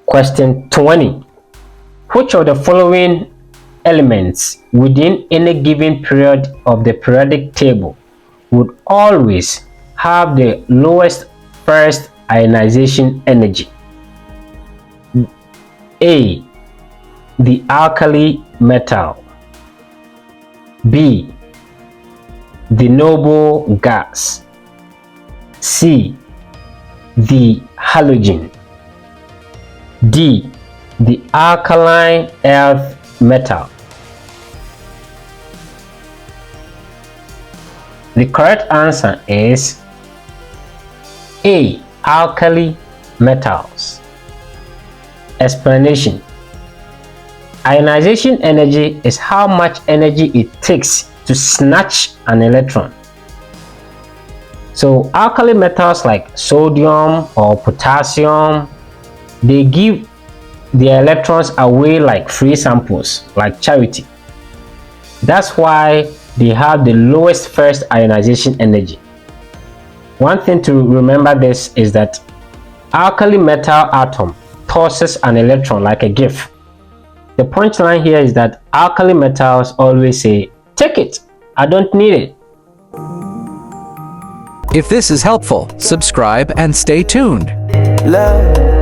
Question 20. Which of the following elements within any given period of the periodic table would always have the lowest first ionization energy? A. The alkali metal. B. The noble gas. C. The halogen. D. The alkaline earth metal. The correct answer is A. Alkali metals. Explanation. Ionization energy is how much energy it takes to snatch an electron. So alkali metals like sodium or potassium, they give their electrons away like free samples, like charity. That's why they have the lowest first ionization energy. One thing to remember this is that alkali metal atom tosses an electron like a gift. The punchline here is that alkali metals always say, "Take it, I don't need it." If this is helpful, subscribe and stay tuned. Love.